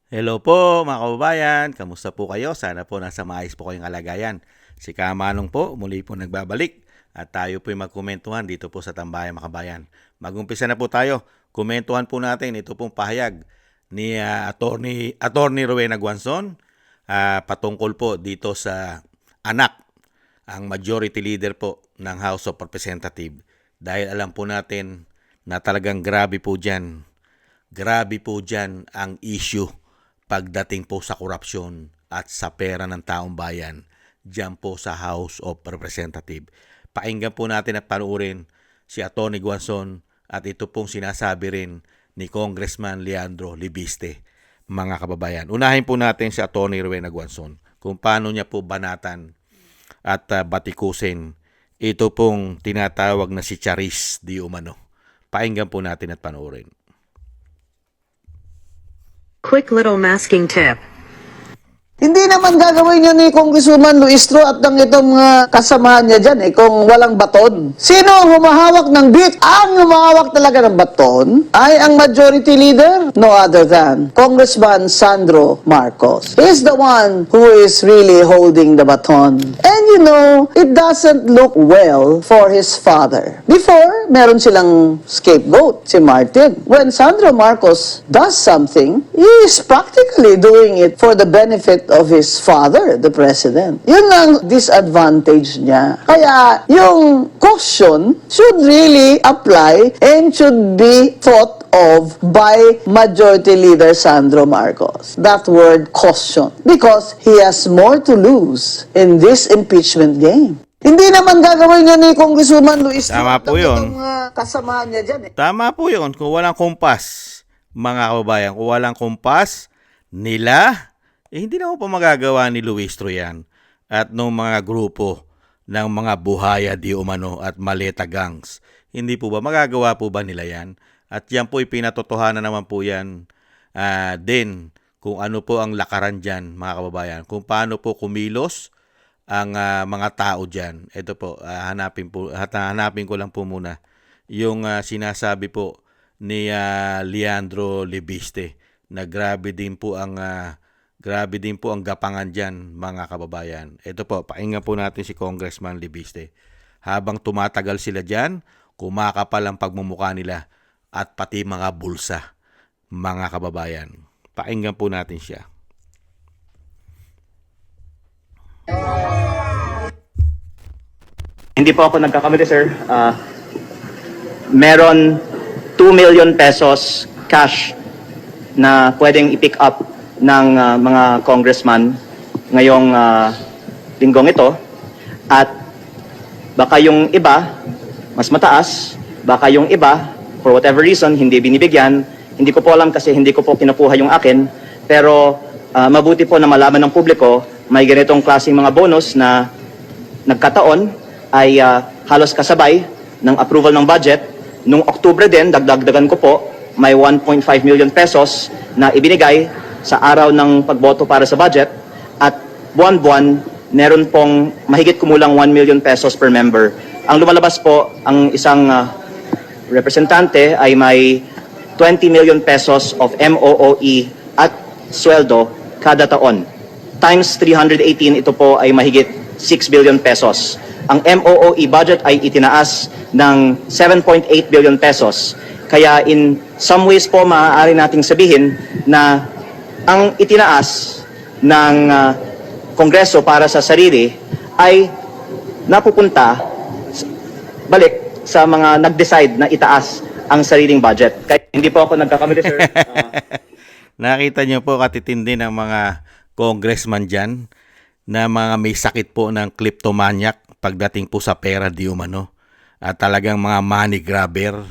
Hello po mga kababayan, kamusta po kayo? Sana po nasa maayos po kayong kalagayan. Si Kamanong po, muli po nagbabalik at tayo po magkomentuhan dito po sa Tambayan mga kabayan. Mag-umpisa na po tayo. Komentuhan po natin ito pong pahayag ni Attorney Rowena Guanzon patungkol po dito sa anak, ang majority leader po ng House of Representatives. Dahil alam po natin na talagang grabe po dyan ang issue pagdating po sa korupsyon at sa pera ng taong bayan dyan po sa House of Representatives. Pakinggan po natin at panuorin si Atty. Guanzon at ito pong sinasabi rin ni Congressman Leandro Libiste, mga kababayan. Unahin po natin si Atty. Rowena Guanzon kung paano niya po banatan at batikusin ito pong tinatawag na si Charis di umano. Pakinggan po natin at panuorin. Quick little masking tip. Hindi naman gagawin yun ni Congresswoman Luistro at ng itong kasamahan niya dyan kung walang baton. Sino ang humahawak ng bit? Ang humahawak talaga ng baton ay ang majority leader, no other than Congressman Sandro Marcos. He's the one who is really holding the baton. And you know, it doesn't look well for his father. Before, meron silang scapegoat, si Martin. When Sandro Marcos does something, he is practically doing it for the benefit of his father, the president. Yun ang disadvantage niya. Kaya yung caution should really apply and should be thought of by Majority Leader Sandro Marcos. That word caution. Because he has more to lose in this impeachment game. Hindi naman gagawin niya ni Congresswoman Luis. Tama po yun. Kasamahan niya dyan Tama po yun. Kung walang kumpas, mga kababayan, kung walang kumpas nila, hindi na po magagawa ni Luistro yan at ng mga grupo ng mga buhaya di umano at maleta gangs. Hindi po ba magagawa po ba nila yan? At yan po ipinatotohanan naman po yan din kung ano po ang lakaran dyan, mga kababayan. Kung paano po kumilos ang mga tao dyan. Ito po, hanapin ko lang po muna yung sinasabi po ni Leandro Libiste na grabe din po ang gapangan dyan, mga kababayan. Ito po, pakinggan po natin si Congressman Libiste. Habang tumatagal sila dyan, kumakapal ang pagmumukha nila at pati mga bulsa, mga kababayan. Pakinggan po natin siya. Hindi po ako nagkakamali, sir. Meron 2 million pesos cash na pwedeng i-pick up ng mga congressman ngayong linggong ito. At baka yung iba, mas mataas, baka yung iba, for whatever reason, hindi binibigyan. Hindi ko po alam kasi hindi ko po kinukuha yung akin. Pero mabuti po na malaman ng publiko, may ganitong klaseng mga bonus na nagkataon ay halos kasabay ng approval ng budget. Nung Oktubre din, dagdagan ko po, may 1.5 million pesos na ibinigay sa araw ng pagboto para sa budget at buwan-buwan meron pong mahigit kumulang 1 million pesos per member. Ang lumalabas po, ang isang representante ay may 20 million pesos of MOOE at sweldo kada taon. Times 318, ito po ay mahigit 6 billion pesos. Ang MOOE budget ay itinaas ng 7.8 billion pesos. Kaya in some ways po maaari nating sabihin na ang itinaas ng Kongreso para sa sarili ay napupunta balik sa mga nag-decide na itaas ang sariling budget. Kaya hindi po ako nagkakamali, sir. Nakita niyo po katitindi ng mga congressman dyan na mga may sakit po ng kleptomaniac pagdating po sa pera di umano. At talagang mga money grabber.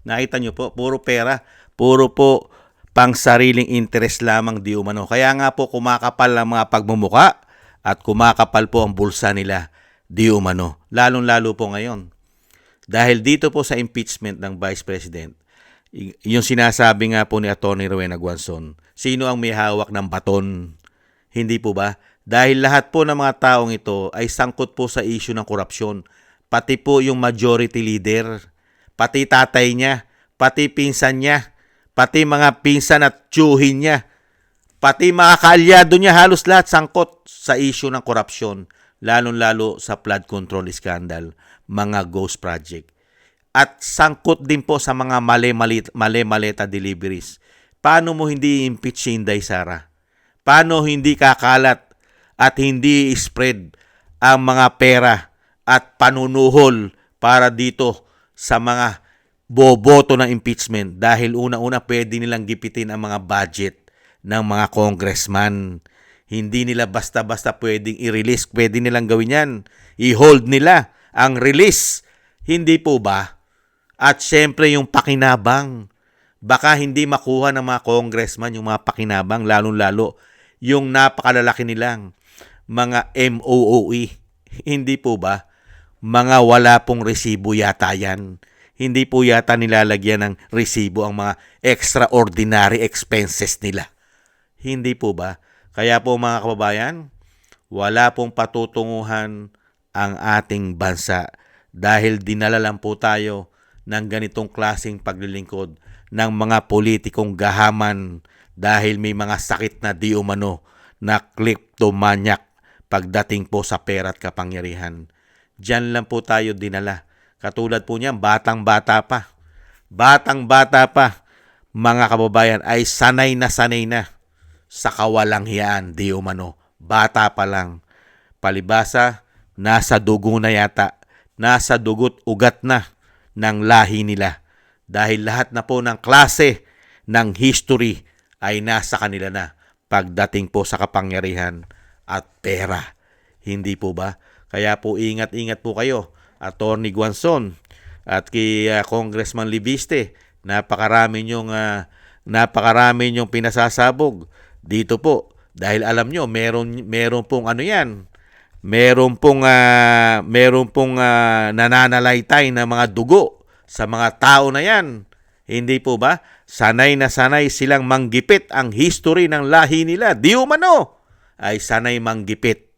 Nakita niyo po, puro pera, puro po pang sariling interest lamang di umano. Kaya nga po kumakapal ang mga pagmumuka at kumakapal po ang bulsa nila di umano. Lalong-lalo po ngayon. Dahil dito po sa impeachment ng Vice President, yung sinasabi nga po ni Atty. Rowena Guanzon, sino ang may hawak ng baton? Hindi po ba? Dahil lahat po ng mga taong ito ay sangkot po sa issue ng korupsyon. Pati po yung majority leader, pati tatay niya, pati pinsan niya, pati mga pinsan at tiyuhin niya, Pati mga kaalyado niya halos lahat sangkot sa issue ng korupsyon, lalong-lalo sa flood control scandal, mga ghost project. At sangkot din po sa mga mali-maleta deliveries. Paano mo hindi impeach si Inday Sara? Paano hindi kakalat at hindi spread ang mga pera at panunuhol para dito sa mga boboto ng impeachment? Dahil una-una pwede nilang gipitin ang mga budget ng mga congressman. Hindi nila basta-basta pwedeng i-release. Pwede nilang gawin yan. I-hold nila ang release. Hindi po ba? At syempre yung pakinabang. Baka hindi makuha ng mga congressman yung mga pakinabang, lalong-lalo yung napakalalaki nilang mga MOOE. Hindi po ba? Mga wala pong resibo yata yan. Hindi po yata nilalagyan ng resibo ang mga extraordinary expenses nila. Hindi po ba? Kaya po mga kababayan, wala pong patutunguhan ang ating bansa dahil dinala lang po tayo ng ganitong klaseng paglilingkod ng mga politikong gahaman dahil may mga sakit na di umano na kleptomaniac pagdating po sa pera at kapangyarihan. Diyan lang po tayo dinala. Katulad po niyan, batang-bata pa. Batang-bata pa, mga kababayan, ay sanay na sa kawalanghiyaan, di umano. Bata pa lang. Palibasa, nasa dugo na yata. Nasa dugo't ugat na ng lahi nila. Dahil lahat na po ng klase ng history ay nasa kanila na pagdating po sa kapangyarihan at pera. Hindi po ba? Kaya po ingat-ingat po kayo, Attorney Guanzon at kay Congressman Libiste. Napakarami niyong pinasasabog dito po. Dahil alam nyo, meron pong ano yan. Meron pong nananalaytay na mga dugo sa mga tao na yan. Hindi po ba? Sanay na sanay silang manggipit ang history ng lahi nila. Di umano ay sanay manggipit.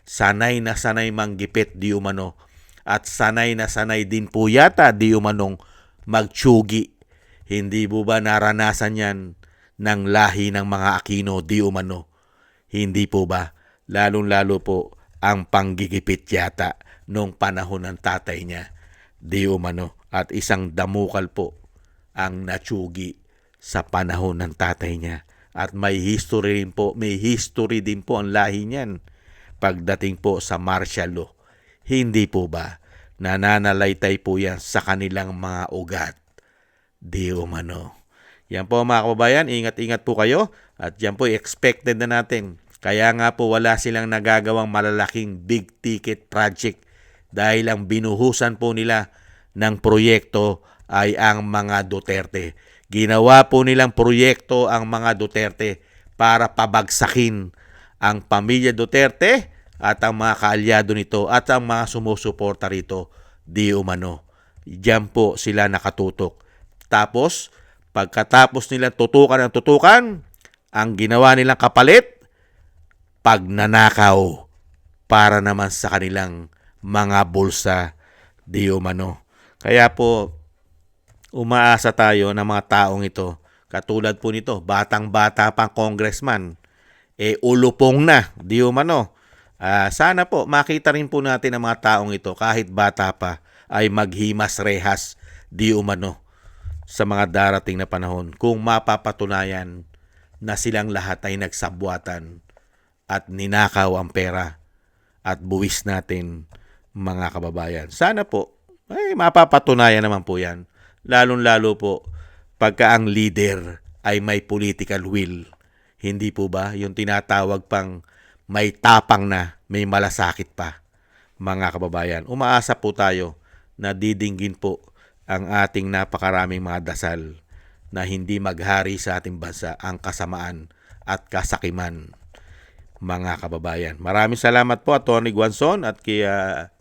Sanay na sanay manggipit di umano. At sanay na sanay din po yata di umanong magtsugi. Hindi po ba naranasan yan ng lahi ng mga Aquino di umano? Hindi po ba? Lalong-lalo po ang panggigipit yata nung panahon ng tatay niya di umano. At isang damukal po ang natsugi sa panahon ng tatay niya. At may history din po ang lahi niyan pagdating po sa martial law. Hindi po ba? Nananalaytay po yan sa kanilang mga ugat. Di umano. Yan po mga kababayan, ingat-ingat po kayo. At yan po expected na natin. Kaya nga po wala silang nagagawang malalaking big ticket project dahil ang binuhusan po nila ng proyekto ay ang mga Duterte. Ginawa po nilang proyekto ang mga Duterte para pabagsakin ang pamilya Duterte at ang mga kaalyado nito at ang mga sumusuporta rito di umano. Diyan po sila nakatutok. Tapos, pagkatapos nilang tutukan, ang ginawa nilang kapalit, pagnanakaw para naman sa kanilang mga bulsa di umano. Kaya po, umaasa tayo ng mga taong ito. Katulad po nito, batang-bata pang congressman. Ulupong na, di umano. Sana po, makita rin po natin ang mga taong ito, kahit bata pa, ay maghimas rehas, di umano, sa mga darating na panahon. Kung mapapatunayan na silang lahat ay nagsabwatan at ninakaw ang pera at buwis natin, mga kababayan. Sana po, ay mapapatunayan naman po yan. Lalong-lalo po pagka ang leader ay may political will. Hindi po ba? Yung tinatawag pang may tapang na, may malasakit pa. Mga kababayan, umaasa po tayo na didinggin po ang ating napakaraming mga dasal na hindi maghari sa ating bansa ang kasamaan at kasakiman. Mga kababayan, maraming salamat po Atty. Guanzon at kay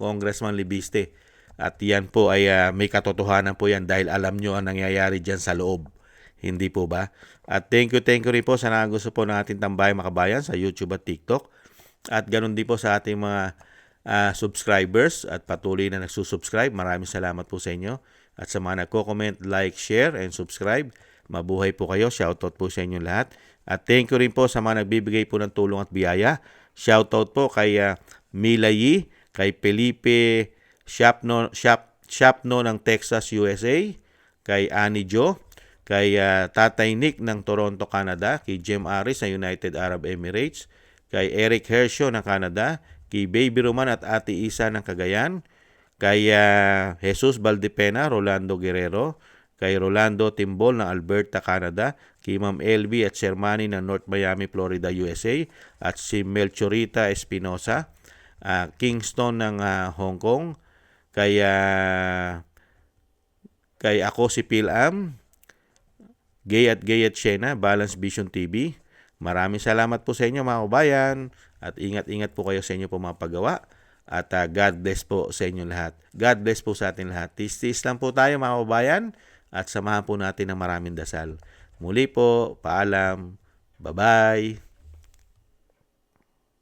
Congressman Libiste. At yan po ay may katotohanan po yan dahil alam nyo ang nangyayari dyan sa loob. Hindi po ba? At thank you rin po sa gusto po ng ating tambay mga kabayan sa YouTube at TikTok. At ganun din po sa ating mga subscribers at patuloy na nagsusubscribe. Maraming salamat po sa inyo. At sa mga nagko-comment, like, share, and subscribe. Mabuhay po kayo. Shoutout po sa inyo lahat. At thank you rin po sa mga nagbibigay po ng tulong at biyaya. Shoutout po kay Mila Yi, kay Felipe Shapno ng Texas, USA, kay Annie Jo, kay Tatay Nick ng Toronto, Canada, kay Jem Aris ng United Arab Emirates, kay Eric Hershio ng Canada, kay Baby Roman at Ate Isa ng Cagayan, kay Jesus Valdepena, Rolando Guerrero, kay Rolando Timbol ng Alberta, Canada, kay Ma'am LB at Shermani ng North Miami, Florida, USA, at si Melchorita Espinosa, Kingston ng Hong Kong, kay ako si Pilam, Gay at Shena, Balance Vision TV. Maraming salamat po sa inyo mga kabayan at ingat-ingat po kayo sa inyo po mga paggawa at God bless po sa inyo lahat. God bless po sa atin lahat. Tis-tis lang po tayo mga kabayan at samahan po natin ng maraming dasal. Muli po, paalam. Bye-bye.